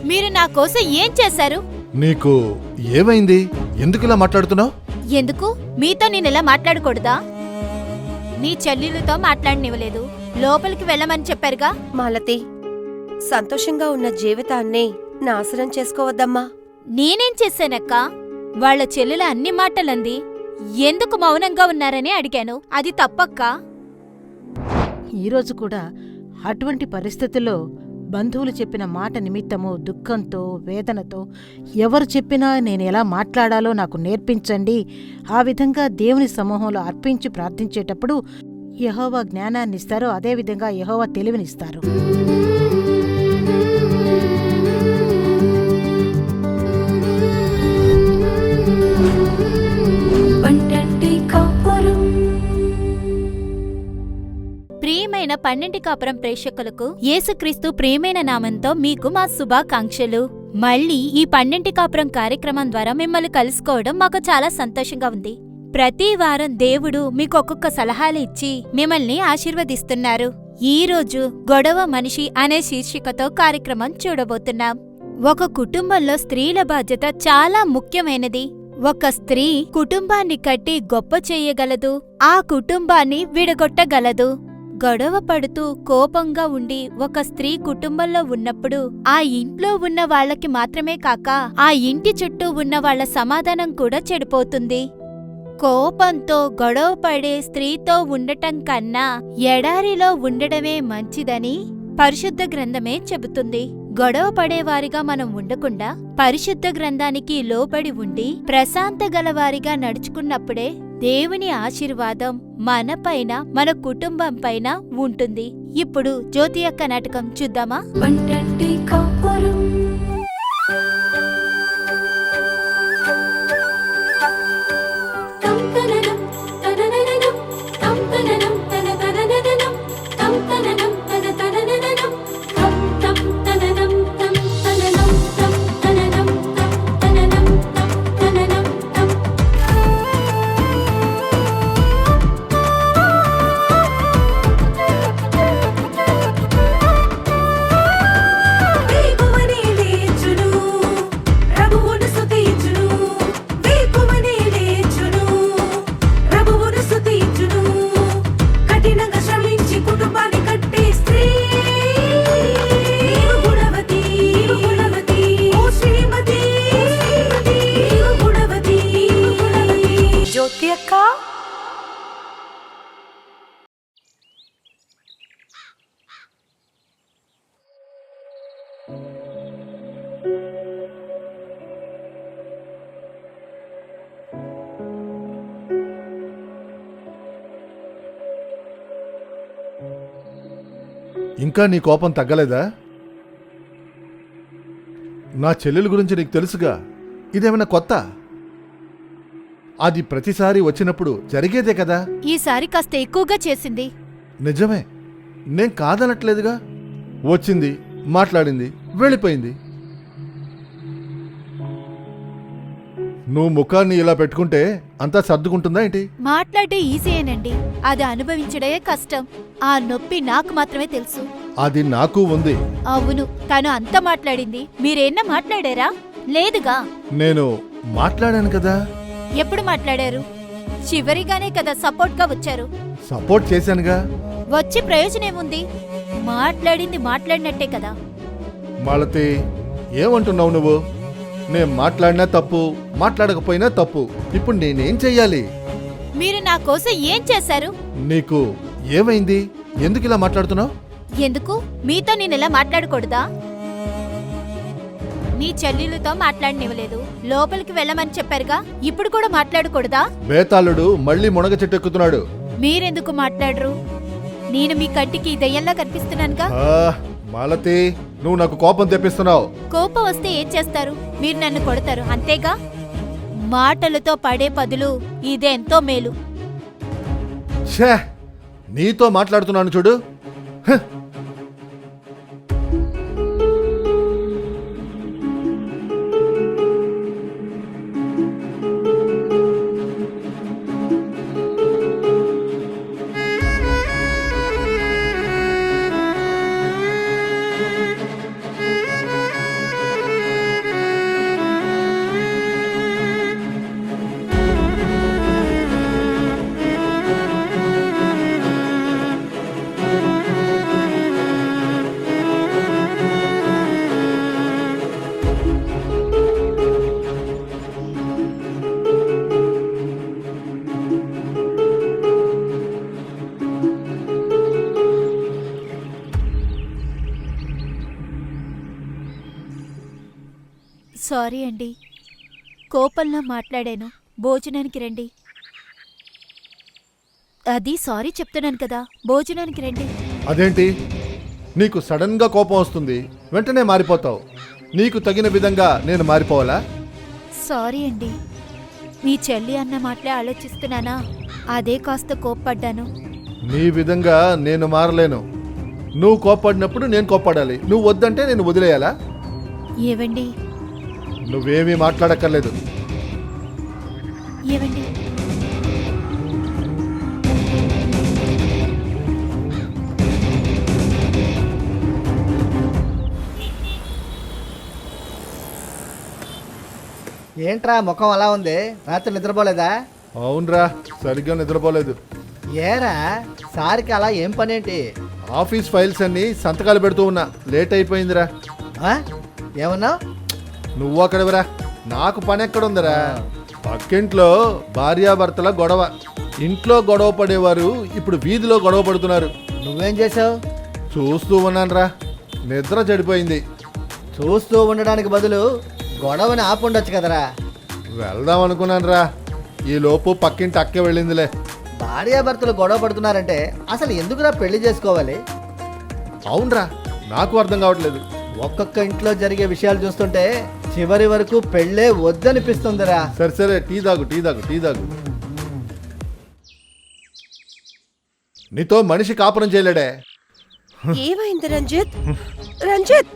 మీరు నా కోసం ఏం చేశారు? నీకు ఏమైంది? ఎందుకిలా మాట్లాడుతున్నావు? ఎందుకు? మీతో నేనెలా మాట్లాడకూడదా? నీ చెల్లెలతో మాట్లాడనివ్వలేదు, లోపలికి వెళ్ళమని చెప్పారుగా. మాలతి, సంతోషంగా ఉన్న జీవితాన్ని నాశనం చేసుకోవద్దమ్మా. నేనేం చేశానక్క? వాళ్ళ చెల్లెల అన్ని మాటలంది, ఎందుకు మౌనంగా ఉన్నారని అడిగాను. అది తప్పక్కా? ఈరోజు కూడా అటువంటి పరిస్థితుల్లో బంధువులు చెప్పిన మాట నిమిత్తము దుఃఖంతో వేదనతో ఎవరు చెప్పినా నేను ఎలా మాట్లాడాలో నాకు నేర్పించండి, ఆ విధంగా దేవుని సమూహంలో అర్పించి ప్రార్థించేటప్పుడు యెహోవా జ్ఞానాన్నిస్తారో అదేవిధంగా యెహోవా తెలివినిస్తారు. ప్రియమైన 12 కాపురం ప్రేక్షకులకు యేసుక్రీస్తు ప్రియమైన నామంతో మీకు మా శుభాకాంక్షలు. మళ్ళీ ఈ 12 కాపురం కార్యక్రమం ద్వారా మిమ్మల్ని కలుసుకోవడం మాకు చాలా సంతోషంగా ఉంది. ప్రతి వారం దేవుడు మీకు ఒక్కొక్క సలహాలు ఇచ్చి మిమ్మల్ని ఆశీర్వదిస్తున్నారు. ఈ రోజు గొడవ మనిషి అనే శీర్షికతో కార్యక్రమం చూడబోతున్నాం. ఒక కుటుంబంలో స్త్రీల బాధ్యత చాలా ముఖ్యమైనది. ఒక స్త్రీ కుటుంబాన్ని కట్టి గొప్ప చెయ్యగలదు, ఆ కుటుంబాన్ని విడగొట్టగలదు. గొడవ పడుతూ కోపంగా ఉండి ఒక స్త్రీ కుటుంబంలో ఉన్నప్పుడు ఆ ఇంట్లో ఉన్న వాళ్ళకి మాత్రమే కాక ఆ ఇంటి చుట్టూ ఉన్న వాళ్ళ సమాధానం కూడా చెడిపోతుంది. కోపంతో గొడవ పడే స్త్రీతో ఉండటం కన్నా ఎడారిలో ఉండడమే మంచిదని పరిశుద్ధ గ్రంథమే చెబుతుంది. గొడవ పడేవారిగా మనం ఉండకుండా పరిశుద్ధ గ్రంథానికి లోబడి ఉండి ప్రశాంత గలవారిగా నడుచుకున్నప్పుడే దేవుని ఆశీర్వాదం మనపైన మన కుటుంబం పైన ఉంటుంది. ఇప్పుడు జ్యోతి యొక్క నాటకం చూద్దామా? ఇంకా నీ కోపం తగ్గలేదా? నా చెల్లెల గురించి నీకు తెలుసుగా, ఇదేమైనా కొత్త? అది ప్రతిసారి వచ్చినప్పుడు జరిగేదే కదా. ఈసారి కాస్త ఎక్కువగా చేసింది. నిజమే, నేను కాదనట్లేదుగా. వచ్చింది, మాట్లాడింది, వెళ్ళిపోయింది. నువ్వు ముఖాన్ని ఇలా పెట్టుకుంటే అంతా సర్దుకుంటుందా ఏంటి? మాట్లాడే ఈజీయేనండి, అది అనుభవించడే కష్టం. ఆ నొప్పి నాకు మాత్రమే తెలుసు. అది నాకు ఉంది. అవును, తను అంత మాట్లాడింది. మీరేనా మాట్లాడారా? లేదుగా. నేను మాట్లాడాను కదా. ఎప్పుడు మాట్లాడారు? చివరిగానే కదా సపోర్ట్ గా వచ్చారు. సపోర్ట్ చేశానుగా. వచ్చి ప్రయోజనమేముంది? మాట్లాడింది మాట్లాడినట్టే కదా. మాలతి, ఏమంటున్నావు నువ్వు? నేను మాట్లాడినా తప్పు, మాట్లాడకపోయినా తప్పు. ఇప్పుడు నేనేం చెయ్యాలి? మీరు నా కోసం ఏం చేశారు? నీకు ఏమైంది? ఎందుకిలా మాట్లాడుతున్నావు? ఎందుకు? మీతో నేనెలా మాట్లాడకూడదా? నీ చెల్లెలతో మాట్లాడనివ్వలేదు, లోపలికి వెళ్ళమని చెప్పారుగా. ఇప్పుడు కూడా మాట్లాడకూడదా? బేతాళుడు మళ్ళీ మునగ చెట్టు ఎక్కుతున్నాడు. మీరెందుకు మాట్లాడరు? నేను మీ కంటికి దయ్యంలా కనిపిస్తున్నానుగా. మాలతి, నువ్వు నాకు కోపం తెప్పిస్తున్నావు. కోపం వస్తే ఏం చేస్తారు? మీరు నన్ను కొడతారు, అంతేగా. మాటలతో పడే పదులు ఇదెంతో మేలు. ఛే, నీతో మాట్లాడుతున్నాను చూడు. సారీ అండి, కోపంలో మాట్లాడాను. భోజనానికి రండి. అది సారీ చెప్తున్నాను కదా, భోజనానికి రండి. అదేంటి, నీకు సడన్గా కోపం వస్తుంది, వెంటనే మారిపోతావు. నీకు తగిన విధంగా నేను మారిపోవాలా? సారీ అండి, మీ చెల్లి అన్న మాటలే ఆలోచిస్తున్నానా, అదే కాస్త కోప్పడ్డాను. నీ విధంగా నేను మారలేను. నువ్వు కోప్పడినప్పుడు నేను కోప్పడాలి, నువ్వు వద్దంటే నేను వదిలేయాలా? ఏవండి నువ్వేమీ మాట్లాడక్కర్లేదు. ఏవండి ఏంట్రా ముఖం అలా ఉంది? రాత్రి నిద్రపోలేదా? అవునరా, సరిగ్గా నిద్రపోలేదు. ఏరా సార్కి అలా ఏం పనేంటి? ఆఫీస్ ఫైల్స్ అన్ని సంతకాలు పెడుతూ ఉన్నా, లేట్ అయిపోయిందిరా. ఆ? ఏమన్నా? నువ్వు అక్కడవరా, నాకు పని ఎక్కడుందిరా? పక్కింట్లో భార్యాభర్తల గొడవ. ఇంట్లో గొడవ పడేవారు ఇప్పుడు వీధిలో గొడవ పడుతున్నారు. నువ్వేం చేసావు? చూస్తూ ఉన్నానురా, నిద్ర చెడిపోయింది. చూస్తూ ఉండడానికి బదులు గొడవని ఆపుండొచ్చు కదరా. వెళ్దాం అనుకున్నానురా, ఈ లోపు పక్కింటి అక్కే వెళ్ళిందిలే. భార్యాభర్తలు గొడవ పడుతున్నారంటే అసలు ఎందుకురా పెళ్లి చేసుకోవాలి? అవునరా, నాకు అర్థం కావట్లేదు. ఒక్కొక్క ఇంట్లో జరిగే విషయాలు చూస్తుంటే చివరి వరకు పెళ్ళే వద్దనిపిస్తుందిరా. సరే సరే, టీ తాగు, టీ తాగు, టీ తాగు. నీతో మనిషి కాపురం చేయలేడే. ఏమైంది రంజిత్? రంజిత్,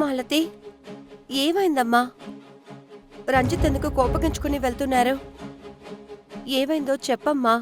మాలతి, ఏమైందమ్మా? రంజిత్ ఎందుకు కోపగించుకుని వెళ్తున్నారు? ఏమైందో చెప్పమ్మా.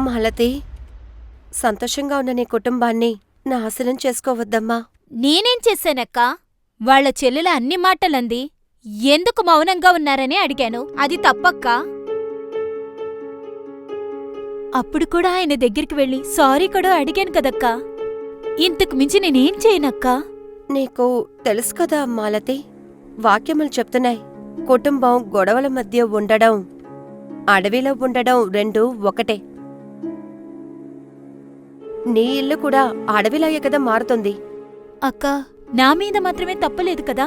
మాలతి, సంతోషంగా ఉన్న నీ కుటుంబాన్ని నాశనం చేసుకోవద్దమ్మా. నేనేం చేశానక్కా? వాళ్ళ చెల్లెల అన్ని మాటలంది, ఎందుకు మౌనంగా ఉన్నారని అడిగాను. అది తప్పక్కా? అప్పుడు కూడా ఆయన దగ్గరికి వెళ్ళి సారీ కూడా అడిగాను కదక్కా. ఇంతకు మించి నేనేం చేయనక్కా? నీకు తెలుసు కదా మాలతి, వాక్యములు చెప్తున్నాయి, కుటుంబం గొడవల మధ్య ఉండడం, అడవిలో ఉండడం రెండూ ఒకటే. నీ ఇల్లు కూడా అడవిలాగే కదా మారుతుంది. అక్కా, నా మీద మాత్రమే తప్పులేదు కదా?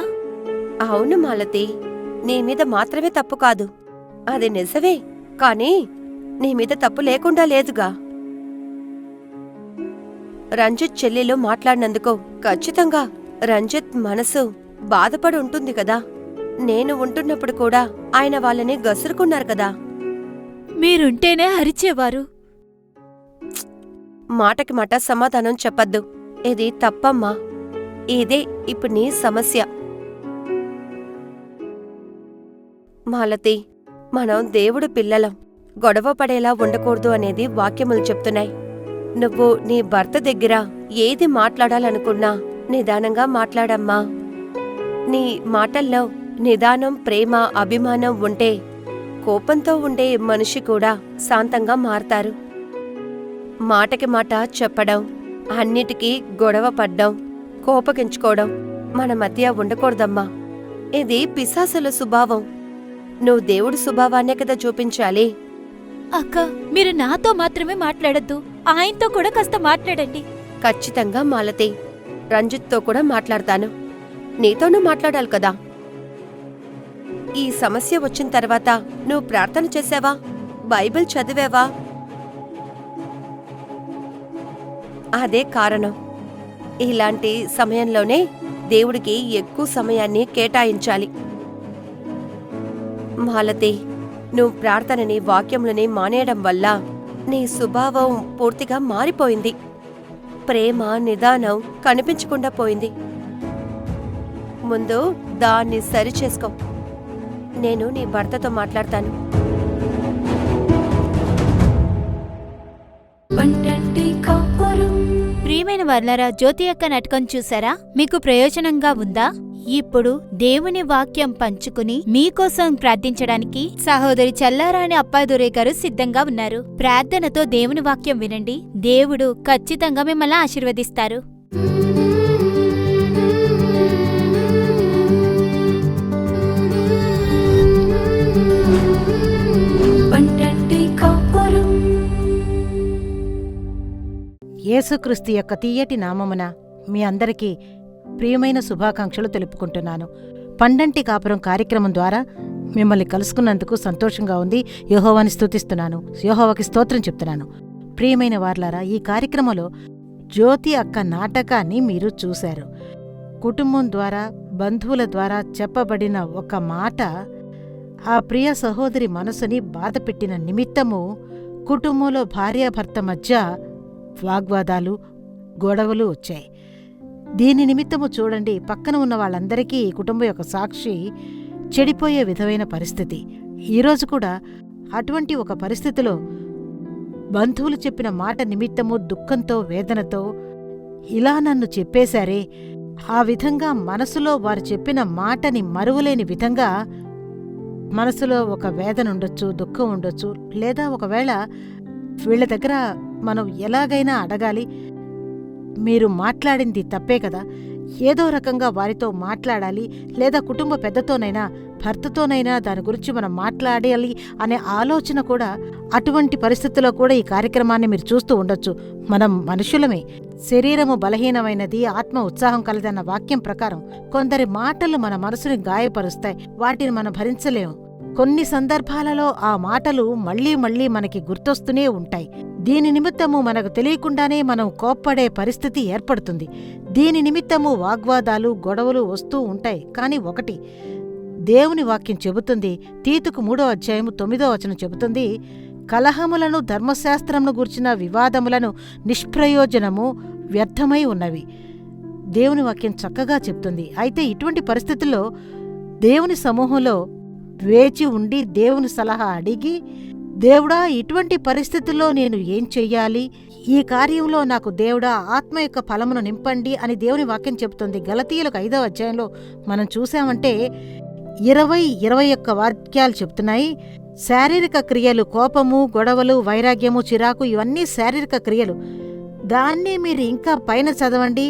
అవును మాలతి, నీ మీద మాత్రమే తప్పు కాదు, అది నిజమే. కానీ నీ మీద తప్పు లేకుండా లేదుగా. రంజిత్ చెల్లెలు మాట్లాడినందుకు ఖచ్చితంగా రంజిత్ మనసు బాధపడి ఉంటుంది కదా. నేను ఉంటున్నప్పుడు కూడా ఆయన వాళ్ళని గసురుకున్నారు కదా. మీరుంటేనే అరిచేవారు. మాటకి మాట సమాధానం చెప్పద్దు. ఇది తప్పమ్మా. ఇదే ఇప్పుడు నీ సమస్య. మాలతి, మనం దేవుడు పిల్లలం, గొడవ పడేలా ఉండకూడదు అనేది వాక్యములు చెప్తున్నాయి. నువ్వు నీ భర్త దగ్గర ఏది మాట్లాడాలనుకున్నా నిదానంగా మాట్లాడమ్మా. నీ మాటల్లో నిదానం, ప్రేమ, అభిమానం ఉంటే కోపంతో ఉండే మనిషి కూడా శాంతంగా మారతారు. మాటకి మాట చెప్పడం, అన్నిటికీ గొడవ పడ్డం, కోపగించుకోవడం మన మధ్య ఉండకూడదమ్మా. ఇది పిశాసుల స్వభావం. నువ్వు దేవుడి స్వభావాన్నే కదా చూపించాలి. అక్క, మీరు నాతో మాత్రమే మాట్లాడద్దు, ఆయనతో కూడా కాస్త మాట్లాడండి. ఖచ్చితంగా మాలతి, రంజిత్తో కూడా మాట్లాడతాను. నీతోనూ మాట్లాడాలి కదా. ఈ సమస్య వచ్చిన తర్వాత నువ్వు ప్రార్థన చేసావా? బైబిల్ చదివావా? అదే కారణం. ఇలాంటి సమయంలోనే దేవుడికి ఎక్కువ సమయాన్ని కేటాయించాలి. మాలతి, నువ్వు ప్రార్థనని, వాక్యములని మానేయడం వల్ల నీ స్వభావం పూర్తిగా మారిపోయింది. ప్రేమ, నిదానం కనిపించకుండా పోయింది. ముందు దాన్ని సరిచేసుకో. నేను నీ భర్తతో మాట్లాడతాను. ప్రియమైన వర్లరా, జ్యోతి యొక్క నాటకం చూసారా? మీకు ప్రయోజనంగా ఉందా? ఇప్పుడు దేవుని వాక్యం పంచుకుని మీకోసం ప్రార్థించడానికి సహోదరి చల్లారాణి అప్పాదురే గారు సిద్ధంగా ఉన్నారు. ప్రార్థనతో దేవుని వాక్యం వినండి. దేవుడు ఖచ్చితంగా మిమ్మల్ని ఆశీర్వదిస్తారు. యేసుక్రీస్తు యొక్క తీయటి నామమున మీ అందరికీ ప్రియమైన శుభాకాంక్షలు తెలుపుకుంటున్నాను. పండంటి కాపురం కార్యక్రమం ద్వారా మిమ్మల్ని కలుసుకున్నందుకు సంతోషంగా ఉంది. యెహోవాని స్తుతిస్తున్నాను, యెహోవాకి స్తోత్రం చెప్తున్నాను. ప్రియమైన వార్లారా, ఈ కార్యక్రమంలో జ్యోతి అక్క నాటకాన్ని మీరు చూశారు. కుటుంబం ద్వారా, బంధువుల ద్వారా చెప్పబడిన ఒక మాట ఆ ప్రియ సహోదరి మనసుని బాధపెట్టిన నిమిత్తము కుటుంబంలో భార్యాభర్త మధ్య వాగ్వాదాలు, గొడవలు వచ్చాయి. దీని నిమిత్తము చూడండి, పక్కన ఉన్న వాళ్ళందరికీ ఈ కుటుంబం యొక్క సాక్షి చెడిపోయే విధమైన పరిస్థితి. ఈరోజు కూడా అటువంటి ఒక పరిస్థితిలో బంధువులు చెప్పిన మాట నిమిత్తము దుఃఖంతో, వేదనతో ఇలా నన్ను చెప్పేశారే, ఆ విధంగా మనసులో వారు చెప్పిన మాటని మరువలేని విధంగా మనసులో ఒక వేదన ఉండొచ్చు, దుఃఖం ఉండొచ్చు. లేదా ఒకవేళ వీళ్ళ దగ్గర మనం ఎలాగైనా అడగాలి, మీరు మాట్లాడింది తప్పే కదా, ఏదో రకంగా వారితో మాట్లాడాలి, లేదా కుటుంబ పెద్దతోనైనా, భర్తతోనైనా దాని గురించి మనం మాట్లాడాలి అనే ఆలోచన కూడా, అటువంటి పరిస్థితుల్లో కూడా ఈ కార్యక్రమాన్ని మీరు చూస్తూ ఉండొచ్చు. మనం మనుషులమే, శరీరము బలహీనమైనది, ఆత్మ ఉత్సాహం కలదన్న వాక్యం ప్రకారం కొందరి మాటలు మన మనసుని గాయపరుస్తాయి, వాటిని మనం భరించలేము. కొన్ని సందర్భాలలో ఆ మాటలు మళ్లీ మళ్లీ మనకి గుర్తొస్తూనే ఉంటాయి. దీని నిమిత్తము మనకు తెలియకుండానే మనం కోప్పడే పరిస్థితి ఏర్పడుతుంది. దీని నిమిత్తము వాగ్వాదాలు, గొడవలు వస్తూ ఉంటాయి. కాని ఒకటి దేవుని వాక్యం చెబుతుంది, తీతుకు 3వ అధ్యాయము 9వ వచనం చెబుతుంది, కలహములను, ధర్మశాస్త్రమును గూర్చిన వివాదములను నిష్ప్రయోజనము, వ్యర్థమై ఉన్నవి. దేవుని వాక్యం చక్కగా చెప్తుంది. అయితే ఇటువంటి పరిస్థితుల్లో దేవుని సమూహంలో వేచి ఉండి దేవుని సలహా అడిగి, దేవుడా, ఇటువంటి పరిస్థితుల్లో నేను ఏం చెయ్యాలి, ఈ కార్యంలో నాకు దేవుడా ఆత్మ యొక్క ఫలమును నింపండి అని దేవుని వాక్యం చెబుతుంది. గలతీయులకు 5వ అధ్యాయంలో మనం చూసామంటే 20-21 వాక్యాలు చెప్తున్నాయి. శారీరక క్రియలు, కోపము, గొడవలు, వైరాగ్యము, చిరాకు, ఇవన్నీ శారీరక క్రియలు. దాన్ని మీరు ఇంకా పైన చదవండి.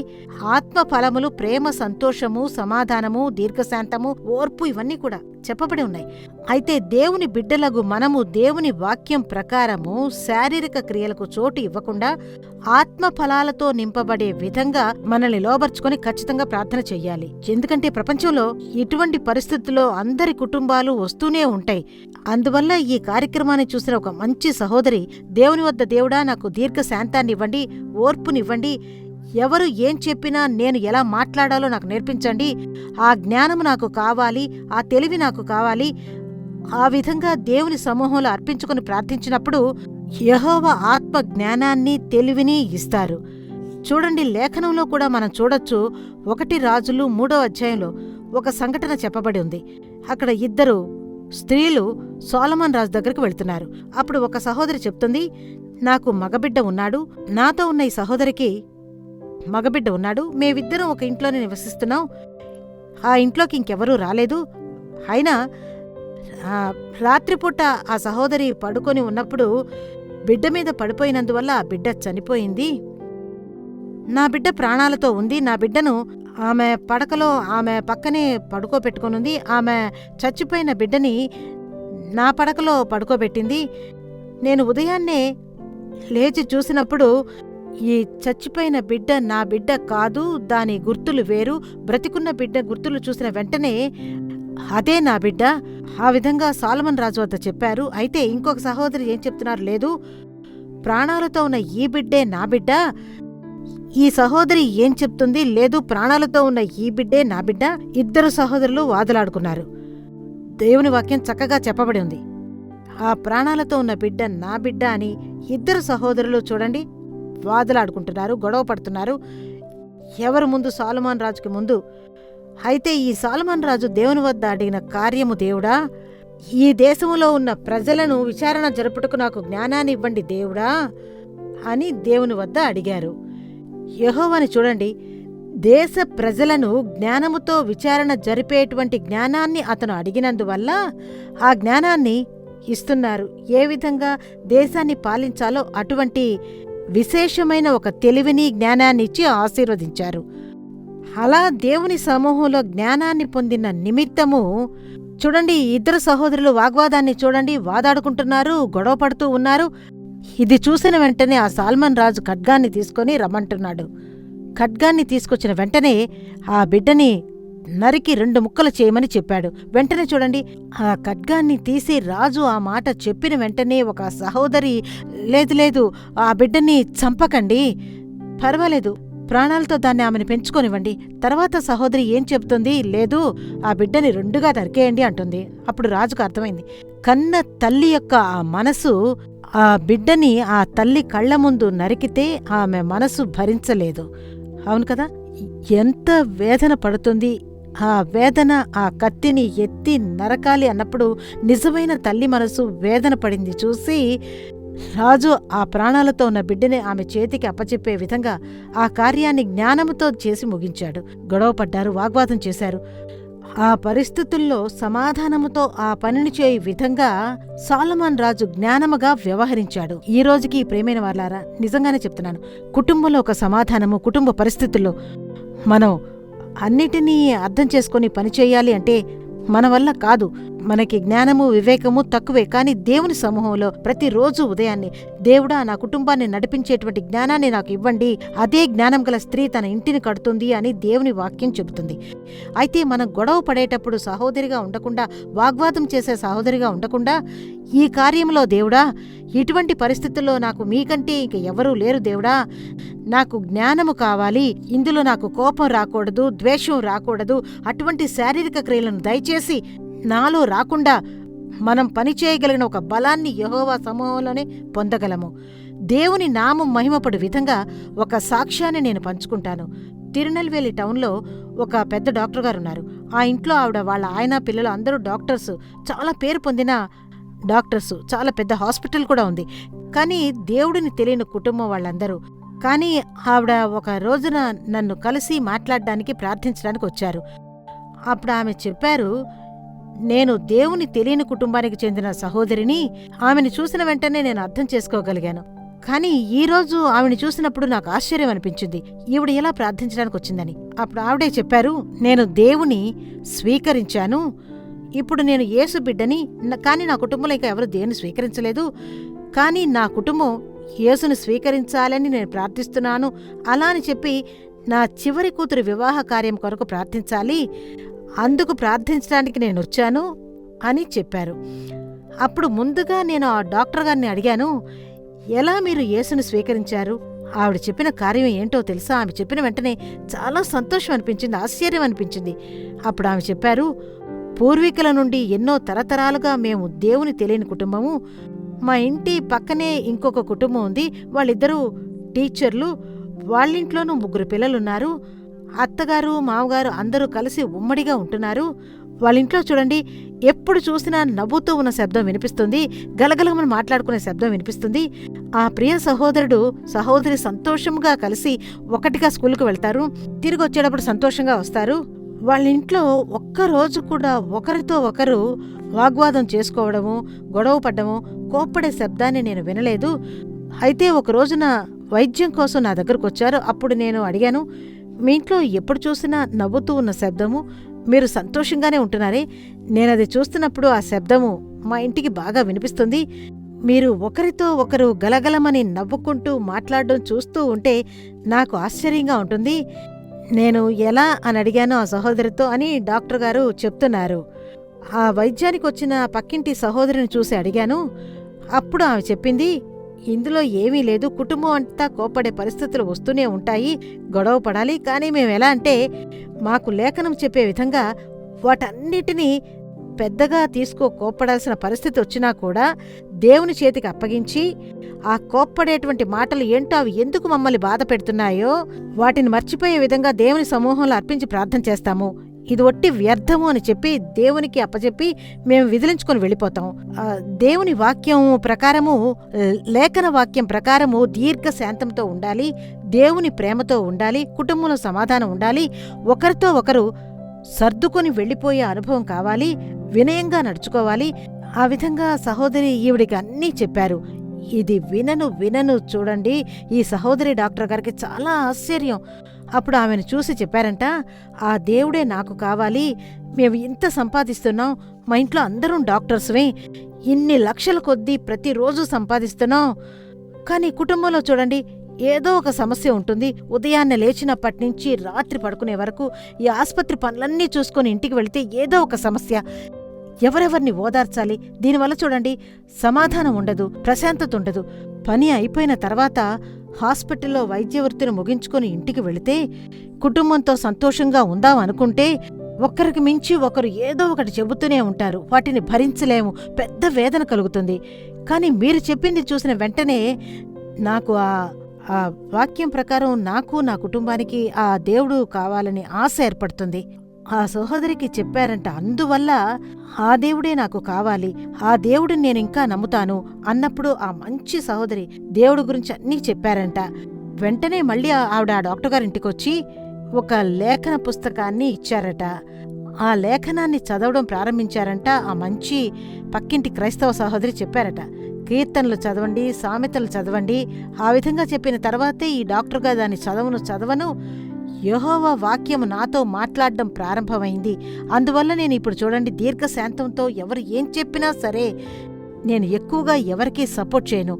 ఆత్మ ఫలములు ప్రేమ, సంతోషము, సమాధానము, దీర్ఘశాంతము, ఓర్పు, ఇవన్నీ కూడా చెప్పబడి ఉన్నాయి. అయితే దేవుని బిడ్డలగు మనము దేవుని వాక్యం ప్రకారము శారీరక క్రియలకు చోటు ఇవ్వకుండా ఆత్మ ఫలాలతో నింపబడే విధంగా మనల్ని లోబర్చుకొని ఖచ్చితంగా ప్రార్థన చెయ్యాలి. ఎందుకంటే ప్రపంచంలో ఇటువంటి పరిస్థితుల్లో అందరి కుటుంబాలు వస్తూనే ఉంటాయి. అందువల్ల ఈ కార్యక్రమాన్ని చూసిన ఒక మంచి సహోదరి, దేవుని వద్ద దేవుడా నాకు దీర్ఘశాంతాన్ని ఇవ్వండి, ఓర్పునివ్వండి, ఎవరు ఏం చెప్పినా నేను ఎలా మాట్లాడాలో నాకు నేర్పించండి, ఆ జ్ఞానము నాకు కావాలి, ఆ తెలివి నాకు కావాలి. ఆ విధంగా దేవుని సమూహంలో అర్పించుకుని ప్రార్థించినప్పుడు యెహోవా ఆత్మ జ్ఞానాన్ని, తెలివిని ఇస్తారు. చూడండి, లేఖనంలో కూడా మనం చూడొచ్చు. 1 రాజులు 3వ అధ్యాయంలో ఒక సంఘటన చెప్పబడి ఉంది. అక్కడ 2 స్త్రీలు సొలొమోను రాజు దగ్గరికి వెళ్తున్నారు. అప్పుడు ఒక సహోదరి చెప్తుంది, నాకు మగబిడ్డ ఉన్నాడు, నాతో ఉన్న ఈ సహోదరికి మగబిడ్డ ఉన్నాడు, మేమిద్దరం ఒక ఇంట్లోనే నివసిస్తున్నాం, ఆ ఇంట్లోకి ఇంకెవరూ రాలేదు. అయినా రాత్రిపూట ఆ సహోదరి పడుకొని ఉన్నప్పుడు బిడ్డ మీద పడిపోయినందువల్ల ఆ బిడ్డ చనిపోయింది. నా బిడ్డ ప్రాణాలతో ఉంది. నా బిడ్డను ఆమె పడకలో ఆమె పక్కనే పడుకోబెట్టుకొనుంది. ఆమె చచ్చిపోయిన బిడ్డని నా పడకలో పడుకోబెట్టింది. నేను ఉదయాన్నే లేచి చూసినప్పుడు ఈ చచ్చిపోయిన బిడ్డ నా బిడ్డ కాదు, దాని గుర్తులు వేరు. బ్రతికున్న బిడ్డ గుర్తులు చూసిన వెంటనే అదే నా బిడ్డ. ఆ విధంగా సొలొమోను రాజు వద్ద చెప్పారు. అయితే ఇంకొక సహోదరి ఏం చెప్తున్నారు, లేదు, ప్రాణాలతో ఉన్న ఈ బిడ్డే నా బిడ్డ, ఈ సహోదరి ఏం చెప్తుంది, లేదు ప్రాణాలతో ఉన్న ఈ బిడ్డే నా బిడ్డ. ఇద్దరు సహోదరులు వాదులాడుకున్నారు. దేవుని వాక్యం చక్కగా చెప్పబడి ఉంది. ఆ ప్రాణాలతో ఉన్న బిడ్డ నా బిడ్డ అని ఇద్దరు సహోదరులు చూడండి వాదులాడుకుంటున్నారు, గొడవ పడుతున్నారు. ఎవరు ముందు? సొలొమోను రాజుకి ముందు. అయితే ఈ సొలొమోను రాజు దేవుని వద్ద అడిగిన కార్యము, దేవుడా, ఈ దేశములో ఉన్న ప్రజలను విచారణ జరుపుటకు నాకు జ్ఞానాన్ని ఇవ్వండి దేవుడా అని దేవుని వద్ద అడిగారు. యెహోవాని చూడండి, దేశ ప్రజలను జ్ఞానముతో విచారణ జరిపేటువంటి జ్ఞానాన్ని అతను అడిగినందువల్ల ఆ జ్ఞానాన్ని ఇస్తున్నారు. ఏ విధంగా దేశాన్ని పాలించాలో అటువంటి విశేషమైన ఒక తెలివిని జ్ఞానాన్ని ఇచ్చి ఆశీర్వదించారు. అలా దేవుని సమూహంలో జ్ఞానాన్ని పొందిన నిమిత్తము చూడండి, ఇద్దరు సహోదరులు వాగ్వాదాన్ని చూడండి, వాదాడుకుంటున్నారు, గొడవ పడుతూ ఉన్నారు. ఇది చూసిన వెంటనే ఆ సొలొమోను రాజు ఖడ్గాన్ని తీసుకొని రమ్మంటున్నాడు. ఖడ్గాన్ని తీసుకొచ్చిన వెంటనే ఆ బిడ్డని నరికి 2 ముక్కలు చేయమని చెప్పాడు. వెంటనే చూడండి, ఆ ఖడ్గాన్ని తీసి రాజు ఆ మాట చెప్పిన వెంటనే ఒక సహోదరి, లేదు లేదు, ఆ బిడ్డని చంపకండి, పర్వాలేదు, ప్రాణాలతో దాన్ని ఆమెను పెంచుకొనివ్వండి. తర్వాత సహోదరి ఏం చెప్తుంది, లేదు, ఆ బిడ్డని 2గా నరికేయండి అంటుంది. అప్పుడు రాజుకు అర్థమైంది, కన్న తల్లి యొక్క ఆ మనసు ఆ బిడ్డని ఆ తల్లి కళ్ల ముందు నరికితే ఆమె మనసు భరించలేదు. అవును కదా, ఎంత వేదన పడుతుంది. ఆ వేదన, ఆ కత్తిని ఎత్తి నరకాలి అన్నప్పుడు నిజమైన తల్లి మనసు వేదన పడింది చూసి రాజు ఆ ప్రాణాలతో ఉన్న బిడ్డని ఆమె చేతికి అప్పచెప్పే విధంగా ఆ కార్యాన్ని జ్ఞానముతో చేసి ముగించాడు. గొడవపడ్డారు, వాగ్వాదం చేశారు. ఆ పరిస్థితుల్లో సమాధానముతో ఆ పనిని చేయి విధంగా సొలొమోను రాజు జ్ఞానముగా వ్యవహరించాడు. ఈ రోజుకి ప్రేమైన వారలారా, నిజంగానే చెప్తున్నాను, కుటుంబంలో ఒక సమాధానము, కుటుంబ పరిస్థితుల్లో మనం అన్నిటినీ అర్థం చేసుకొని పనిచేయాలి అంటే మన వల్ల కాదు. మనకి జ్ఞానము, వివేకము తక్కువే. కానీ దేవుని సమూహంలో ప్రతిరోజు ఉదయాన్నే, దేవుడా, నా కుటుంబాన్ని నడిపించేటువంటి జ్ఞానాన్ని నాకు ఇవ్వండి, అదే జ్ఞానం గల స్త్రీ తన ఇంటిని కడుతుంది అని దేవుని వాక్యం చెబుతుంది. అయితే మనం గొడవ పడేటప్పుడు సహోదరిగా ఉండకుండా, వాగ్వాదం చేసే సహోదరిగా ఉండకుండా, ఈ కార్యంలో దేవుడా, ఇటువంటి పరిస్థితుల్లో నాకు మీకంటే ఇంక ఎవరూ లేరు దేవుడా, నాకు జ్ఞానము కావాలి, ఇందులో నాకు కోపం రాకూడదు, ద్వేషం రాకూడదు, అటువంటి శారీరక క్రియలను దయచేసి నాలో రాకుండా మనం పనిచేయగలిగిన ఒక బలాన్ని యెహోవా సమూహంలోనే పొందగలము. దేవుని నామం మహిమపడు విధంగా ఒక సాక్ష్యాన్ని నేను పంచుకుంటాను. తిరునెల్వేలి టౌన్లో ఒక పెద్ద డాక్టర్ గారు ఉన్నారు. ఆ ఇంట్లో ఆవిడ, వాళ్ళ ఆయన, పిల్లలు అందరూ డాక్టర్స్, చాలా పేరు పొందిన డాక్టర్స్, చాలా పెద్ద హాస్పిటల్ కూడా ఉంది. కానీ దేవుడిని తెలియని కుటుంబం వాళ్ళందరూ. కానీ ఆవిడ ఒక రోజున నన్ను కలిసి మాట్లాడడానికి, ప్రార్థించడానికి వచ్చారు. అప్పుడు ఆమె చెప్పారు, నేను దేవుని తెలియని కుటుంబానికి చెందిన సహోదరిని. ఆమెను చూసిన వెంటనే నేను అర్థం చేసుకోగలిగాను. కానీ ఈరోజు ఆవిని చూసినప్పుడు నాకు ఆశ్చర్యం అనిపించింది, ఈవిడ ఎలా ప్రార్థించడానికి వచ్చిందని. అప్పుడు ఆవిడే చెప్పారు, నేను దేవుని స్వీకరించాను, ఇప్పుడు నేను యేసు బిడ్డని, కానీ నా కుటుంబంలో ఇంకా ఎవరు దేవుని స్వీకరించలేదు, కానీ నా కుటుంబం యేసుని స్వీకరించాలని నేను ప్రార్థిస్తున్నాను. అలా అని చెప్పి నా చివరి కూతురు వివాహ కార్యం కొరకు ప్రార్థించాలి, అందుకు ప్రార్థించడానికి నేను వచ్చాను అని చెప్పారు. అప్పుడు ముందుగా నేను ఆ డాక్టర్ గారిని అడిగాను, ఎలా మీరు యేసుని స్వీకరించారు? ఆవిడ చెప్పిన కార్యం ఏంటో తెలుసా? ఆమె చెప్పిన వెంటనే చాలా సంతోషం అనిపించింది, ఆశ్చర్యం అనిపించింది. అప్పుడు ఆమె చెప్పారు, పూర్వీకుల నుండి ఎన్నో తరతరాలుగా మేము దేవుని తెలియని కుటుంబము. మా ఇంటి పక్కనే ఇంకొక కుటుంబం ఉంది, వాళ్ళిద్దరూ టీచర్లు, వాళ్ళింట్లోనూ 3 పిల్లలున్నారు. అత్తగారు, మామగారు అందరూ కలిసి ఉమ్మడిగా ఉంటున్నారు. వాళ్ళింట్లో చూడండి, ఎప్పుడు చూసినా నవ్వుతూ ఉన్న శబ్దం వినిపిస్తుంది, గలగలమని మాట్లాడుకునే శబ్దం వినిపిస్తుంది. ఆ ప్రియ సహోదరుడు, సహోదరి సంతోషంగా కలిసి ఒకటిగా స్కూల్కు వెళ్తారు, తిరిగి వచ్చేటప్పుడు సంతోషంగా వస్తారు. వాళ్ళింట్లో ఒక్కరోజు కూడా ఒకరితో ఒకరు వాగ్వాదం చేసుకోవడము, గొడవ పడ్డము, కోప్పడే శబ్దాన్ని నేను వినలేదు. అయితే ఒక రోజున వైద్యం కోసం నా దగ్గరకు వచ్చారు. అప్పుడు నేను అడిగాను, మీ ఇంట్లో ఎప్పుడు చూసినా నవ్వుతూ ఉన్న శబ్దము, మీరు సంతోషంగానే ఉంటున్నారే, నేనది చూస్తున్నప్పుడు ఆ శబ్దము మా ఇంటికి బాగా వినిపిస్తుంది. మీరు ఒకరితో ఒకరు గలగలమని నవ్వుకుంటూ మాట్లాడడం చూస్తూ ఉంటే నాకు ఆశ్చర్యంగా ఉంటుంది. నేను ఎలా అని అడిగాను ఆ సహోదరితో అని డాక్టర్ గారు చెప్తున్నారు. ఆ వైద్యానికి వచ్చిన పక్కింటి సహోదరిని చూసి అడిగాను. అప్పుడు ఆమె చెప్పింది, ఇందులో ఏమీ లేదు. కుటుంబం అంతా కోప్పడే పరిస్థితులు వస్తూనే ఉంటాయి, గొడవ పడాలి. కానీ మేము ఎలా అంటే మాకు లేఖనం చెప్పే విధంగా వాటన్నిటినీ పెద్దగా కోప్పడాల్సిన పరిస్థితి వచ్చినా కూడా దేవుని చేతికి అప్పగించి ఆ కోప్పడేటువంటి మాటలు ఏంటో, అవి ఎందుకు మమ్మల్ని బాధ పెడుతున్నాయో వాటిని మర్చిపోయే విధంగా దేవుని సమూహంలో అర్పించి ప్రార్థన చేస్తాము. ఇది ఒట్టి వ్యర్థము అని చెప్పి దేవునికి అప్పచెప్పి మేము విదిలించుకొని వెళ్ళిపోతాం. దేవుని వాక్యం ప్రకారము, లేఖన వాక్యం ప్రకారము దీర్ఘశాంతంతో ఉండాలి, దేవుని ప్రేమతో ఉండాలి, కుటుంబంలో సమాధానం ఉండాలి, ఒకరితో ఒకరు సర్దుకొని వెళ్ళిపోయే అనుభవం కావాలి, వినయంగా నడుచుకోవాలి. ఆ విధంగా సహోదరి ఈవిడికి అన్నీ చెప్పారు. ఇది వినను చూడండి, ఈ సహోదరి డాక్టర్ గారికి చాలా ఆశ్చర్యం. అప్పుడు ఆమెను చూసి చెప్పారంట, ఆ దేవుడే నాకు కావాలి, మేము ఇంత సంపాదిస్తున్నాం, మా ఇంట్లో అందరం డాక్టర్స్వే, ఇన్ని లక్షల కొద్దీ ప్రతిరోజు సంపాదిస్తున్నాం, కానీ కుటుంబంలో చూడండి ఏదో ఒక సమస్య ఉంటుంది. ఉదయాన్నే లేచినప్పటి నుంచి రాత్రి పడుకునే వరకు ఈ ఆసుపత్రి పనులన్నీ చూసుకొని ఇంటికి వెళితే ఏదో ఒక సమస్య. ఎవరెవరిని ఓదార్చాలి? దీనివల్ల చూడండి సమాధానం ఉండదు, ప్రశాంతత ఉండదు. పని అయిపోయిన తర్వాత హాస్పిటల్లో వైద్య వృత్తిని ముగించుకొని ఇంటికి వెళితే కుటుంబంతో సంతోషంగా ఉందాం అనుకుంటే ఒక్కరికి మించి ఒకరు ఏదో ఒకటి చెబుతూనే ఉంటారు. వాటిని భరించలేము, పెద్ద వేదన కలుగుతుంది. కానీ మీరు చెప్పింది చూసిన వెంటనే నాకు ఆ వాక్యం ప్రకారం నాకు, నా కుటుంబానికి ఆ దేవుడు కావాలని ఆశ ఏర్పడుతుంది. ఆ సహోదరికి చెప్పారంట, అందువల్ల ఆ దేవుడే నాకు కావాలి, ఆ దేవుడిని నేను ఇంకా నమ్ముతాను అన్నప్పుడు ఆ మంచి సహోదరి దేవుడి గురించి అన్నీ చెప్పారంట. వెంటనే మళ్ళీ ఆవిడ ఆ డాక్టర్ గారింటికొచ్చి ఒక లేఖన పుస్తకాన్ని ఇచ్చారట. ఆ లేఖనాన్ని చదవడం ప్రారంభించారంట. ఆ మంచి పక్కింటి క్రైస్తవ సహోదరి చెప్పారట, కీర్తనలు చదవండి, సామెతలు చదవండి. ఆ విధంగా చెప్పిన తర్వాతే ఈ డాక్టర్గా దాన్ని చదవను యెహోవా వాక్యము నాతో మాట్లాడడం ప్రారంభమైంది. అందువల్ల నేను ఇప్పుడు చూడండి దీర్ఘశాంతంతో ఎవరు ఏం చెప్పినా సరే నేను ఎక్కువగా ఎవరికీ సపోర్ట్ చేయను.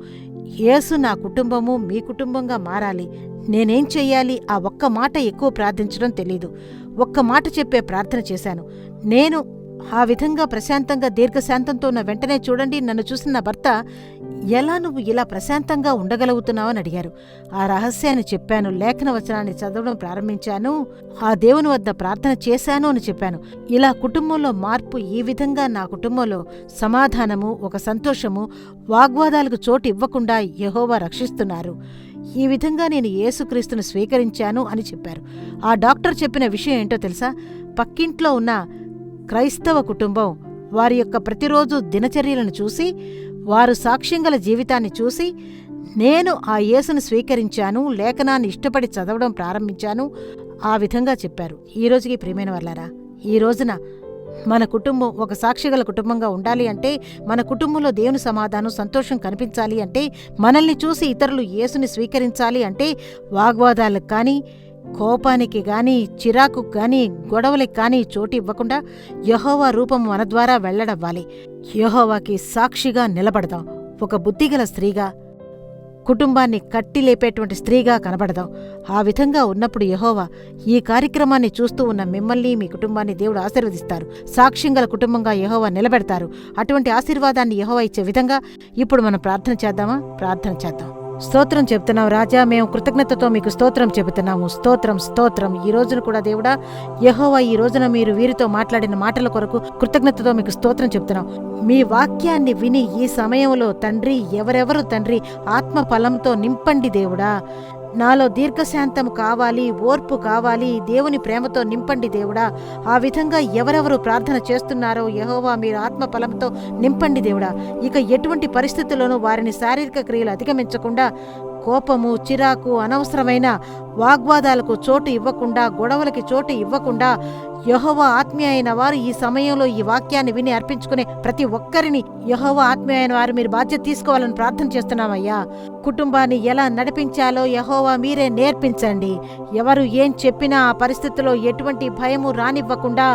యేసు నా కుటుంబము మీ కుటుంబంగా మారాలి. నేనేం చెయ్యాలి? ఆ ఒక్క మాట ఎక్కువ ప్రార్థించడం తెలీదు. ఒక్క మాట చెప్పే ప్రార్థన చేశాను. నేను ఆ విధంగా ప్రశాంతంగా దీర్ఘశాంతంతో ఉన్న వెంటనే చూడండి నన్ను చూసిన నా భర్త, ఎలా నువ్వు ఇలా ప్రశాంతంగా ఉండగలుగుతున్నావని అడిగారు. ఆ రహస్యాన్ని చెప్పాను. లేఖన వచనాన్ని చదవడం ప్రారంభించాను, ఆ దేవుని వద్ద ప్రార్థన చేశాను అని చెప్పాను. ఇలా కుటుంబంలో మార్పు, ఈ విధంగా నా కుటుంబంలో సమాధానము, ఒక సంతోషము, వాగ్వాదాలకు చోటు ఇవ్వకుండా యెహోవా రక్షిస్తున్నారు. ఈ విధంగా నేను యేసుక్రీస్తును స్వీకరించాను అని చెప్పారు. ఆ డాక్టర్ చెప్పిన విషయం ఏంటో తెలుసా? పక్కింట్లో ఉన్న క్రైస్తవ కుటుంబం వారి యొక్క ప్రతిరోజు దినచర్యలను చూసి, వారు సాక్ష్యంగల జీవితాన్ని చూసి, నేను ఆ యేసును స్వీకరించాను, లేఖనాన్ని ఇష్టపడి చదవడం ప్రారంభించాను, ఆ విధంగా చెప్పారు. ఈ రోజుకి ప్రియమైన వాళ్ళారా, ఈ రోజున మన కుటుంబం ఒక సాక్షిగల కుటుంబంగా ఉండాలి అంటే, మన కుటుంబంలో దేవుని సమాధానం, సంతోషం కనిపించాలి అంటే, మనల్ని చూసి ఇతరులు యేసుని స్వీకరించాలి అంటే, వాగ్వాదాలకు కానీ, కోపానికి గాని, చిరాకుకు గాని, గొడవలకు కానీ చోటు ఇవ్వకుండా యెహోవా రూపం మన ద్వారా వెళ్లడవ్వాలి. యెహోవాకి సాక్షిగా నిలబడదాం. ఒక బుద్ధిగల స్త్రీగా, కుటుంబాన్ని కట్టిలేపేటువంటి స్త్రీగా కనబడదాం. ఆ విధంగా ఉన్నప్పుడు యెహోవా ఈ కార్యక్రమాన్ని చూస్తూ ఉన్న మిమ్మల్ని, మీ కుటుంబాన్ని దేవుడు ఆశీర్వదిస్తారు. సాక్ష్యంగల కుటుంబంగా యెహోవా నిలబెడతారు. అటువంటి ఆశీర్వాదాన్ని యెహోవా ఇచ్చే విధంగా ఇప్పుడు మనం ప్రార్థన చేద్దామా? ప్రార్థన చేద్దాం. స్తోత్రం చెప్తున్నాం రాజా, మేము కృతజ్ఞతతో మీకు స్తోత్రం చెబుతున్నాము. స్తోత్రం స్తోత్రం. ఈ రోజున కూడా దేవుడా యెహోవా, ఈ రోజున మీరు వీరితో మాట్లాడిన మాటల కొరకు కృతజ్ఞతతో మీకు స్తోత్రం చెప్తున్నాం. మీ వాక్యాన్ని విని ఈ సమయంలో తండ్రి, ఎవరెవరు తండ్రి ఆత్మ ఫలంతో నింపండి దేవుడా. నాలో దీర్ఘశాంతం కావాలి, ఓర్పు కావాలి, దేవుని ప్రేమతో నింపండి దేవుడా. ఆ విధంగా ఎవరెవరు ప్రార్థన చేస్తున్నారో యెహోవా మీరు ఆత్మ ఫలంతో నింపండి దేవుడా. ఇక ఎటువంటి పరిస్థితుల్లోనూ వారిని శారీరక క్రియలు అధిగమించకుండా, కోపము, చిరాకు, అనవసరమైన వాగ్వాదాలకు చోటు ఇవ్వకుండా, గొడవలకి చోటు ఇవ్వకుండా, యెహోవా ఆత్మీయ అయిన వారు ఈ సమయంలో ఈ వాక్యాన్ని విని అర్పించుకునే ప్రతి ఒక్కరిని యెహోవా ఆత్మీయ అయిన వారు మీరు బాధ్యత తీసుకోవాలని ప్రార్థన చేస్తున్నామయ్యా. కుటుంబాన్ని ఎలా నడిపించాలో యెహోవా మీరే నేర్పించండి. ఎవరు ఏం చెప్పినా ఆ పరిస్థితిలో ఎటువంటి భయము రానివ్వకుండా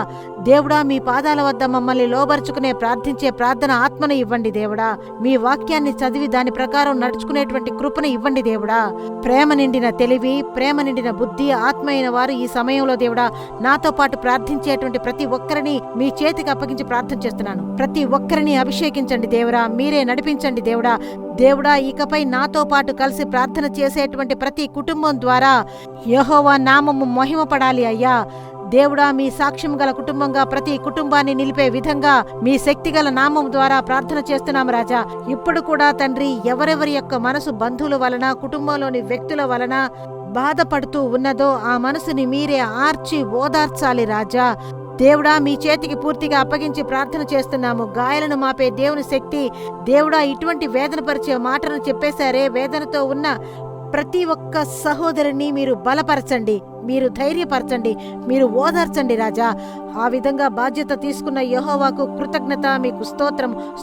దేవుడా మీ పాదాల వద్ద మమ్మల్ని లోబరుచుకునే ప్రార్థించే ప్రార్థన ఆత్మను ఇవ్వండి దేవుడా. మీ వాక్యాన్ని చదివి దాని ప్రకారం నడుచుకునేటువంటి కృపను ఇవ్వండి నింపండి దేవుడా. ప్రేమ నిండిన తెలివి, ప్రేమ నిండిన బుద్ధి, ఆత్మ అయిన వారు ఈ సమయంలో దేవుడా నాతో పాటు ప్రార్థించేటువంటి ప్రతి ఒక్కరిని మీ చేతికి అప్పగించి ప్రార్థన చేస్తున్నాను. ప్రతి ఒక్కరిని అభిషేకించండి దేవుడా, మీరే నడిపించండి దేవుడా. దేవుడా, ఇకపై నాతో పాటు కలిసి ప్రార్థన చేసేటువంటి ప్రతి కుటుంబం ద్వారా యెహోవా నామము మహిమపడాలి అయ్యా. దేవుడా, మీ సాక్ష్యం గల కుటుంబంగా ప్రతి కుటుంబాన్ని నిలిపే విధంగా మీ శక్తిగల నామం ద్వారా ప్రార్థన చేస్తున్నాం రాజా. ఇప్పుడు కూడా తండ్రి, ఎవరెవరి యొక్క మనసు బంధువుల వలన, కుటుంబంలోని వ్యక్తుల వలన బాధపడుతూ ఉన్నదో ఆ మనసుని మీరే ఆర్చి ఓదార్చాలి రాజా. దేవుడా, మీ చేతికి పూర్తిగా అప్పగించి ప్రార్థన చేస్తున్నాము. గాయాలను మాపే దేవుని శక్తి దేవుడా, ఇటువంటి వేదన పరిచే మాటను చెప్పేశారే, వేదనతో ఉన్న ప్రతి ఒక్క సహోదరుని మీరు బలపరచండి, మీరు ధైర్యపరచండి, మీరు ఓదార్చండి రాజా. ఆ విధంగా బాధ్యత తీసుకున్న యెహోవాకు కృతజ్ఞత, మీకు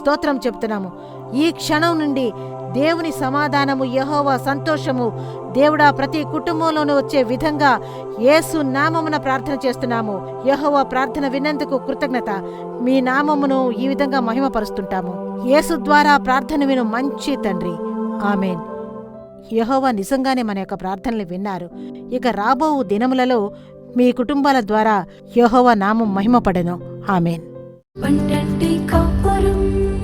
స్తోత్రం చెప్తున్నాము. ఈ క్షణం నుండి దేవుని సమాధానము, యెహోవా సంతోషము దేవుడా ప్రతి కుటుంబంలోనూ వచ్చే విధంగా యేసు నామమున ప్రార్థన చేస్తున్నాము. యెహోవా ప్రార్థన విన్నందుకు కృతజ్ఞత. మీ నామమును ఈ విధంగా మహిమపరుస్తుంటాము. యేసు ద్వారా ప్రార్థన విను మంచి తండ్రి. ఆమేన్. యెహోవా నిజంగానే మన యొక్క ప్రార్థనలు విన్నారు. ఇక రాబో దినములలో మీ కుటుంబాల ద్వారా యెహోవా నామం మహిమపడెను. ఆమేన్.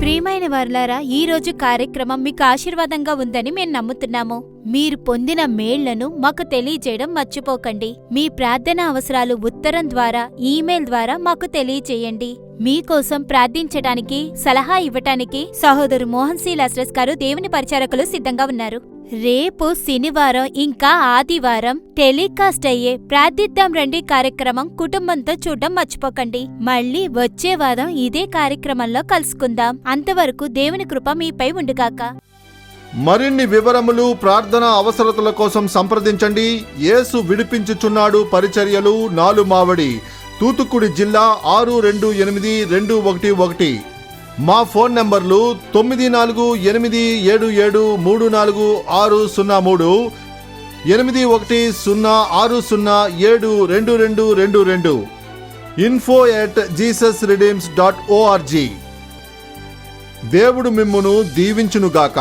ప్రియమైన వారులారా, ఈ రోజు కార్యక్రమం మీకు ఆశీర్వాదంగా ఉందని మేము నమ్ముతున్నాము. మీరు పొందిన మేళ్లను మాకు తెలియజేయడం మర్చిపోకండి. మీ ప్రార్థన అవసరాలు ఉత్తరం ద్వారా, ఈమెయిల్ ద్వారా మాకు తెలియజేయండి. మీకోసం ప్రార్థించడానికి, సలహా ఇవ్వటానికి సహోదరు మోహన్ సి లాస్రస్ గారు, దేవుని పరిచారకులు సిద్ధంగా ఉన్నారు. రేపు శనివారం ఇంకా ఆదివారం టెలికాస్ట్ అయ్యే ప్రార్థిద్దాం రండి కార్యక్రమం కుటుంబంతో చూడడం మర్చిపోకండి. మళ్ళీ వచ్చే వారం ఇదే కార్యక్రమంలో కలుసుకుందాం. అంతవరకు దేవుని కృప మీపై ఉండుగాక. మరిన్ని వివరములు, ప్రార్థన అవసరతల కోసం సంప్రదించండి. యేసు విడిపించుచున్నాడు పరిచర్యలు, 4 మావడి, తూతుక్కుడి జిల్లా 628211. మా ఫోన్ నంబర్లు 9487734603, 8106072222, info@jesusredeems.org. దేవుడు మిమ్మును దీవించునుగాక.